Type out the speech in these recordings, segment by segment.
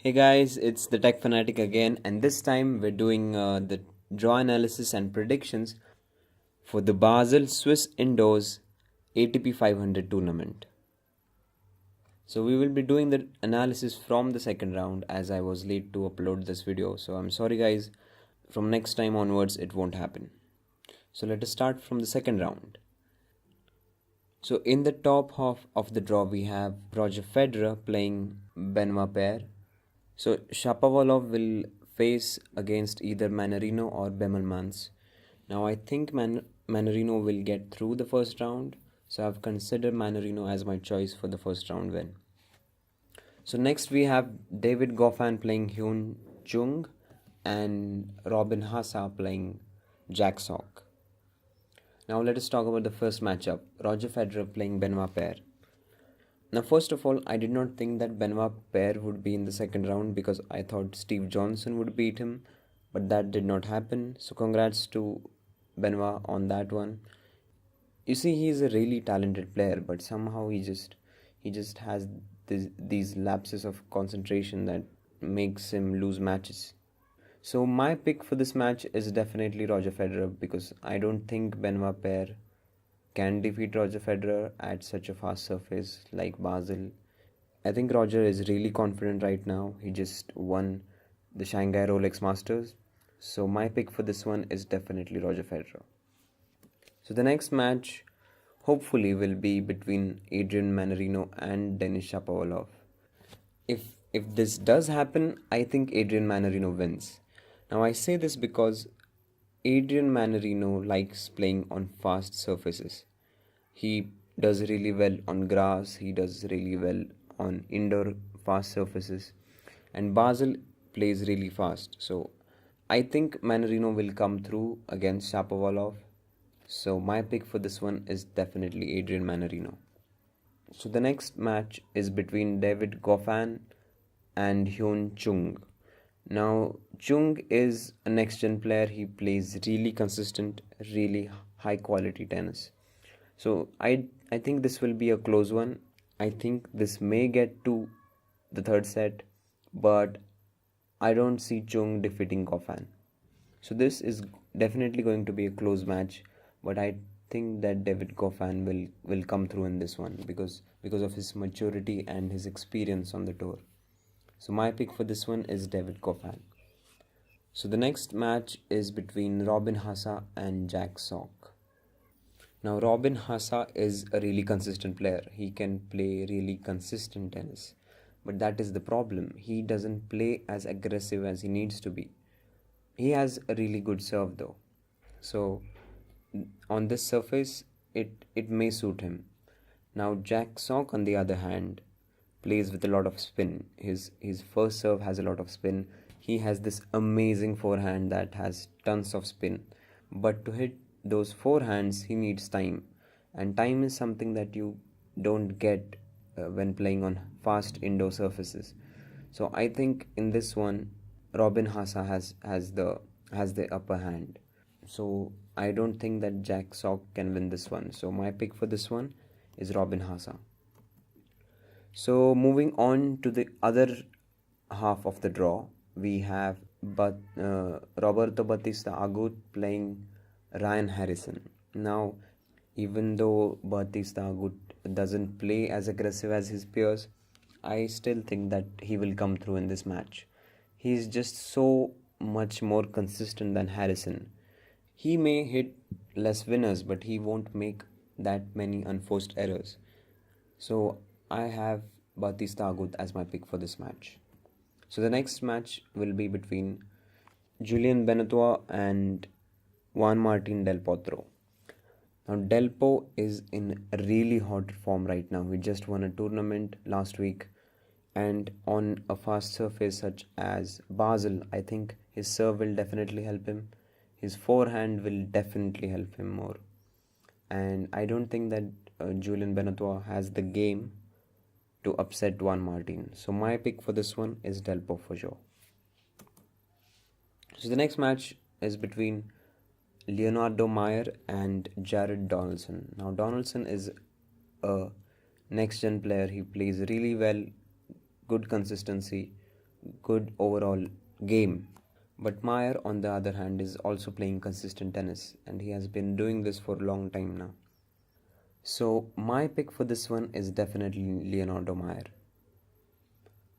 Hey guys, it's the Tech Fanatic again, and this time we're doing the draw analysis and predictions for the Basel Swiss Indoors ATP 500 tournament. So we will be doing the analysis from the second round as I was late to upload this video. So I'm sorry guys, from next time onwards it won't happen. So let us start from the second round. So in the top half of the draw we have Roger Federer playing Benoit Paire. So Shapovalov will face against either Manarino or Bemelmans. Now I think Manarino will get through the first round, so I've considered Manarino as my choice for the first round win. So next we have David Goffin playing Hyun Jung and Robin Haase playing Jack Sock. Now let us talk about the first matchup, Roger Federer playing Benoit Paire. Now, first of all, I did not think that Benoit Paire would be in the second round because I thought Steve Johnson would beat him, but that did not happen. So, congrats to Benoit on that one. You see, he is a really talented player, but somehow he just has these lapses of concentration that makes him lose matches. So my pick for this match is definitely Roger Federer because I don't think Benoit Paire can defeat Roger Federer at such a fast surface like Basel. I think Roger is really confident right now. He just won the Shanghai Rolex Masters. So my pick for this one is definitely Roger Federer. So the next match hopefully will be between Adrian Manarino and Denis Shapovalov. If this does happen, I think Adrian Manarino wins. Now I say this because Adrian Manarino likes playing on fast surfaces. He does really well on grass, he does really well on indoor fast surfaces, and Basel plays really fast. So I think Manarino will come through against Shapovalov. So my pick for this one is definitely Adrian Manarino. So the next match is between David Goffin and Hyun Chung. Now, Chung is a next gen player. He plays really consistent, really high quality tennis. So I think this will be a close one. I think this may get to the third set, but I don't see Chung defeating Goffin. So this is definitely going to be a close match, but I think that David Goffin will come through in this one because of his maturity and his experience on the tour. So my pick for this one is David Goffin. So the next match is between Robin Haase and Jack Sock. Now Robin Haase is a really consistent player. He can play really consistent tennis. But that is the problem. He doesn't play as aggressive as he needs to be. He has a really good serve though. So on this surface it may suit him. Now Jack Sock on the other hand plays with a lot of spin. His first serve has a lot of spin. He has this amazing forehand that has tons of spin. But to hit those forehands, he needs time. And time is something that you don't get when playing on fast indoor surfaces. So I think in this one, Robin Haase has the upper hand. So I don't think that Jack Sock can win this one. So my pick for this one is Robin Haase. So moving on to the other half of the draw, we have Roberto Bautista Agut playing Ryan Harrison. Now, even though Bautista Agut doesn't play as aggressive as his peers, I still think that he will come through in this match. He is just so much more consistent than Harrison. He may hit less winners, but he won't make that many unforced errors. So I have Bautista Agut as my pick for this match. So the next match will be between Julian Benetois and Juan Martin Del Potro. Now Del Po is in a really hot form right now. He just won a tournament last week, and on a fast surface such as Basel, I think his serve will definitely help him. His forehand will definitely help him more. And I don't think that Julian Benetois has the game to upset Juan Martin. So my pick for this one is Del Po for sure. So the next match is between Leonardo Mayer and Jared Donaldson. Now Donaldson is a next gen player. He plays really well, good consistency, good overall game. But Meyer, on the other hand, is also playing consistent tennis, and he has been doing this for a long time now. So, my pick for this one is definitely Leonardo Meyer.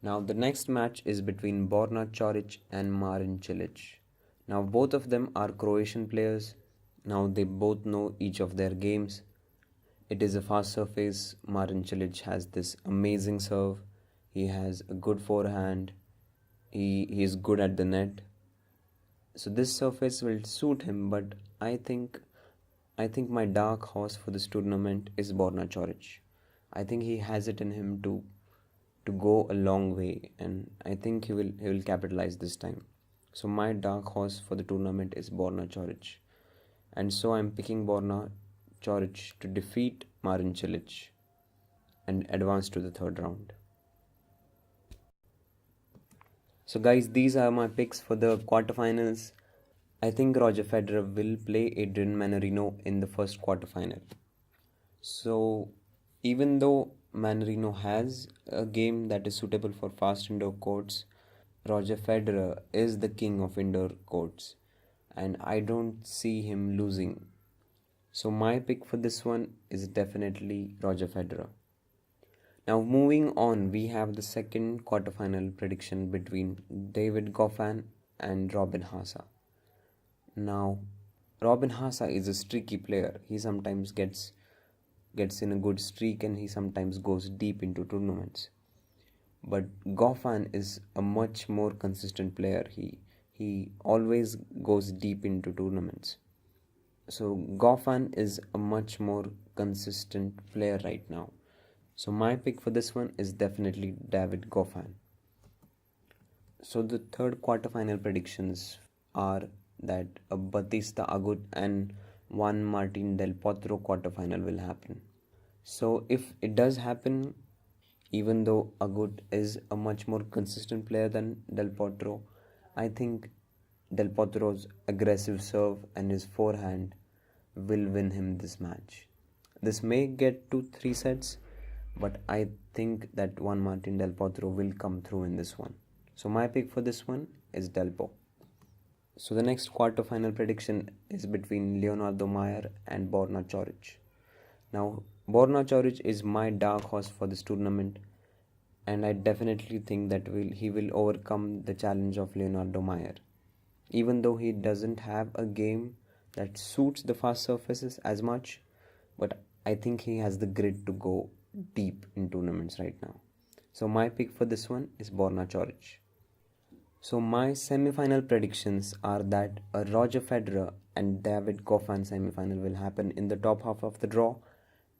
Now, the next match is between Borna Coric and Marin Cilic. Now, both of them are Croatian players. Now, they both know each of their games. It is a fast surface. Marin Cilic has this amazing serve. He has a good forehand. He is good at the net. So this surface will suit him, but I think my dark horse for this tournament is Borna Coric. I think he has it in him to go a long way, and I think he will capitalize this time. So my dark horse for the tournament is Borna Coric, and so I'm picking Borna Coric to defeat Marin Cilic and advance to the third round. So guys, these are my picks for the quarterfinals. I think Roger Federer will play Adrian Manarino in the first quarterfinal. So even though Manarino has a game that is suitable for fast indoor courts, Roger Federer is the king of indoor courts, and I don't see him losing. So my pick for this one is definitely Roger Federer. Now moving on, we have the second quarterfinal prediction between David Goffin and Robin Haase. Now, Robin Haase is a streaky player. He sometimes gets in a good streak, and he sometimes goes deep into tournaments. But Goffin is a much more consistent player. He always goes deep into tournaments. So Goffin is a much more consistent player right now. So my pick for this one is definitely David Goffin. So the third quarterfinal predictions are that a Batista Agut and Juan Martin Del Potro quarterfinal will happen. So if it does happen, even though Agut is a much more consistent player than Del Potro, I think Del Potro's aggressive serve and his forehand will win him this match. This may get to 3 sets, but I think that Juan Martin Del Potro will come through in this one. So my pick for this one is Delpo. So the next quarterfinal prediction is between Leonardo Meyer and Borna Coric. Now, Borna Coric is my dark horse for this tournament, and I definitely think that he will overcome the challenge of Leonardo Meyer. Even though he doesn't have a game that suits the fast surfaces as much, but I think he has the grit to go deep in tournaments right now. So my pick for this one is Borna Coric. So my semi-final predictions are that a Roger Federer and David Goffin semi-final will happen in the top half of the draw,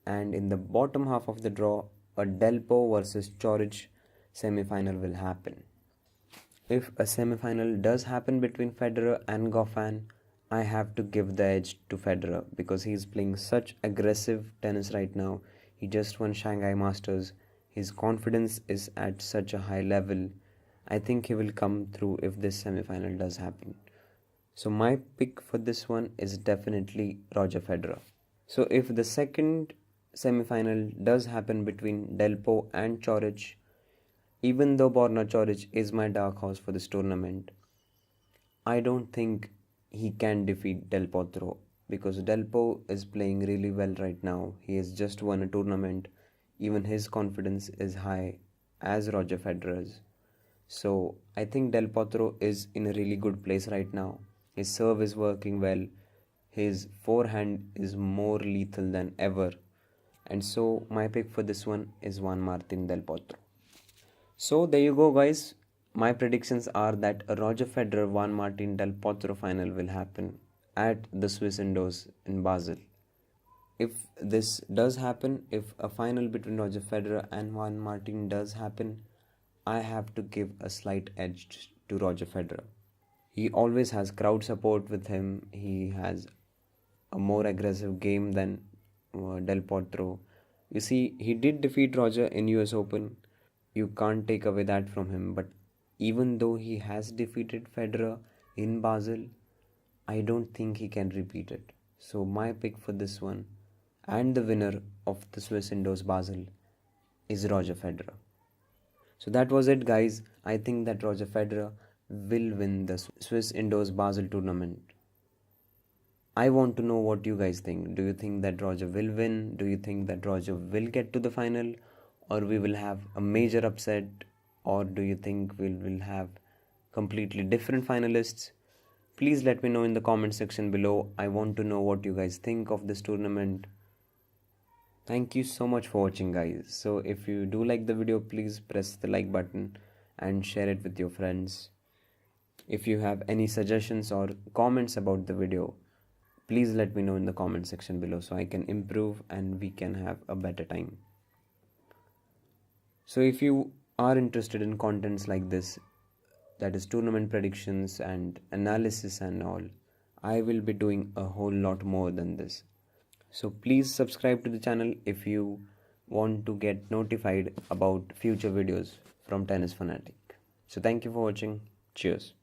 and in the bottom half of the draw, a Delpo versus Coric semi-final will happen. If a semi-final does happen between Federer and Goffin, I have to give the edge to Federer because he is playing such aggressive tennis right now. He just won Shanghai Masters. His confidence is at such a high level. I think he will come through if this semi-final does happen. So my pick for this one is definitely Roger Federer. So if the second semi-final does happen between Delpo and Coric, even though Borna Coric is my dark horse for this tournament, I don't think he can defeat Del Potro because Delpo is playing really well right now. He has just won a tournament. Even his confidence is high as Roger Federer's. So I think Del Potro is in a really good place right now. His serve is working well. His forehand is more lethal than ever. And so my pick for this one is Juan Martin Del Potro. So there you go guys. My predictions are that a Roger Federer Juan Martin Del Potro final will happen at the Swiss Indoors in Basel. If this does happen, if a final between Roger Federer and Juan Martin does happen, I have to give a slight edge to Roger Federer. He always has crowd support with him. He has a more aggressive game than Del Potro. You see, he did defeat Roger in US Open. You can't take away that from him. But even though he has defeated Federer in Basel, I don't think he can repeat it. So my pick for this one and the winner of the Swiss Indoors Basel is Roger Federer. So that was it, guys. I think that Roger Federer will win the Swiss Indoors Basel tournament. I want to know what you guys think. Do you think that Roger will win? Do you think that Roger will get to the final? Or we will have a major upset? Or do you think we will have completely different finalists? Please let me know in the comment section below. I want to know what you guys think of this tournament. Thank you so much for watching, guys. So if you do like the video, please press the like button and share it with your friends. If you have any suggestions or comments about the video, please let me know in the comment section below so I can improve and we can have a better time. So if you are interested in contents like this, that is tournament predictions and analysis and all, I will be doing a whole lot more than this. So please subscribe to the channel if you want to get notified about future videos from Tennis Fanatic. So thank you for watching. Cheers.